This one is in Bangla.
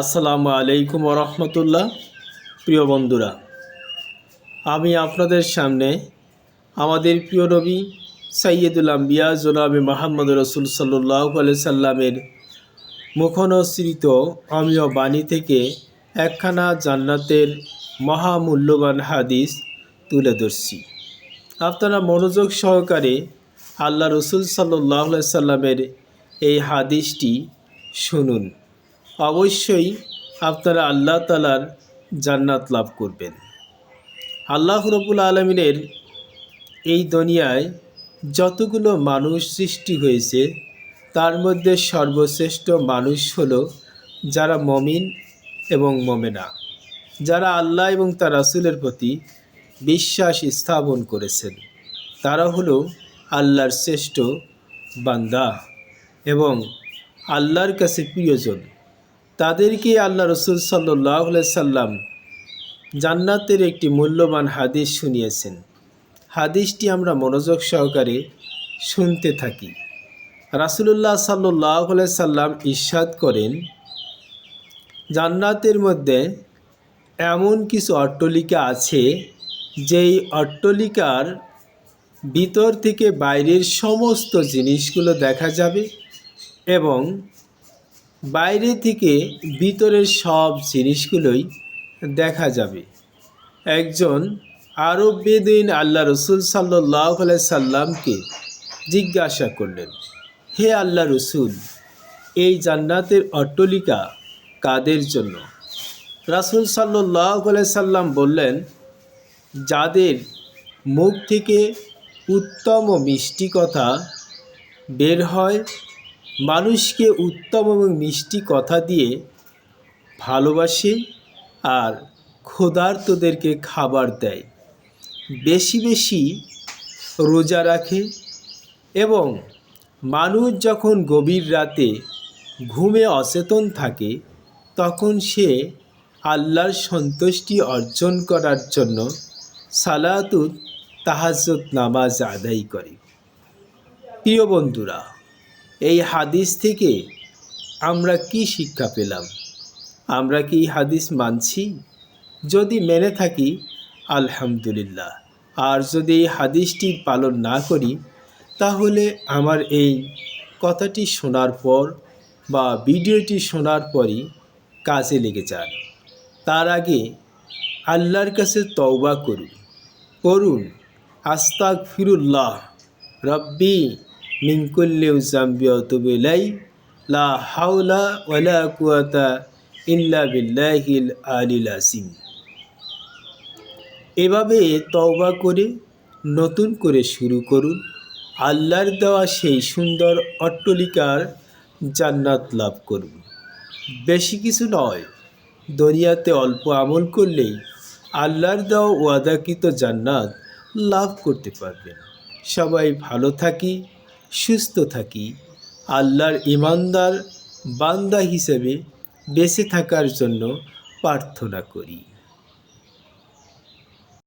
আসসালামু আলাইকুম ওরহমতুল্লাহ। প্রিয় বন্ধুরা, আমি আপনাদের সামনে আমাদের প্রিয় নবী সাইয়্যিদুল আম্বিয়া জনাবে মুহাম্মদ রাসূল সাল্লাল্লাহু আলাইহি সাল্লামের মুখনসৃত অমীয় বাণী থেকে একখানা জান্নাতের মহামূল্যবান হাদিস তুলে ধরছি। আপনারা মনোযোগ সহকারে আল্লাহ রসুল সাল্লাল্লাহু আলাইহি সাল্লামের এই হাদিসটি শুনুন। অবশ্যই আপনারা আল্লাহ তাআলার জান্নাত লাভ করবেন। আল্লাহ রাব্বুল আলামিনের এই দুনিয়ায় যতগুলো মানুষ সৃষ্টি হয়েছে তার মধ্যে সর্বশ্রেষ্ঠ মানুষ হলো যারা মুমিন এবং মুমিনা, যারা আল্লাহ এবং তার রাসূলের প্রতি বিশ্বাস স্থাপন করেছেন। তারা হলো আল্লাহর শ্রেষ্ঠ বান্দা এবং আল্লাহর কাছে প্রিয়জন। তাদেরকে আল্লাহ রসুল সাল্লাল্লাহু আলাইহি সাল্লাম জান্নাতের একটি মূল্যবান হাদিস শুনিয়েছেন। হাদিসটি আমরা মনোযোগ সহকারে শুনতে থাকি। রাসূলুল্লাহ সাল্লাল্লাহু আলাইহি সাল্লাম ইরশাদ করেন, জান্নাতের মধ্যে এমন কিছু অট্টালিকা আছে যেই অট্টালিকার ভিতর থেকে বাইরের সমস্ত জিনিসগুলো দেখা যাবে এবং বাইরে থেকে ভিতরের সব জিনিসগুলোই দেখা যাবে। একজন আরব বেদুইন আল্লাহ রসুল সাল্লাল্লাহু আলাইহি সাল্লামকে জিজ্ঞাসা করলেন, হে আল্লাহ রসুল, এই জান্নাতের অট্টালিকা কাদের জন্য? রাসূল সাল্লাল্লাহু আলাইহি সাল্লাম বললেন, যাদের মুখ থেকে উত্তম ও মিষ্টি কথা বের হয়, মানুষকে উত্তম এবং মিষ্টি কথা দিয়ে ভালোবাসে আর ক্ষুধার্তদেরকে খাবার দেয়, বেশি বেশি রোজা রাখে এবং মানুষ যখন গভীর রাতে ঘুমে অচেতন থাকে তখন সে আল্লাহর সন্তুষ্টি অর্জন করার জন্য সালাতুত তাহাজ্জুদ নামাজ আদায় করে। প্রিয় বন্ধুরা, এই হাদিস থেকে আমরা কি শিক্ষা পেলাম? আমরা কি এই হাদিস মানছি? যদি মেনে থাকি আলহামদুলিল্লাহ, আর যদি এই হাদিসটি পালন না করি তাহলে আমার এই কথাটি শোনার পর বা ভিডিওটি শোনার পরই কাজে লেগে যান। তার আগে আল্লাহর কাছে তওবা করুন আস্তাগফিরুল্লাহ রব্বি মিন কুল্লি যামবি ওয়া আতুবু ইলাইহি লা হাওলা ওয়ালা কুওয়াতা ইল্লা বিল্লাহিল আলিল আযীম। এভাবে তওবা করে নতুন করে শুরু করুন। আল্লাহর দেওয়া সেই সুন্দর অট্টালিকার জান্নাত লাভ করুন। বেশি কিছু নয়, দুনিয়াতে অল্প আমল করলেই আল্লাহর দেওয়া ওয়াদাকৃত জান্নাত লাভ করতে পারবেন। সবাই ভালো থাকি, সুস্থ থাকি, আল্লাহর ইমানদার বান্দা হিসেবে বেঁচে থাকার জন্য প্রার্থনা করি।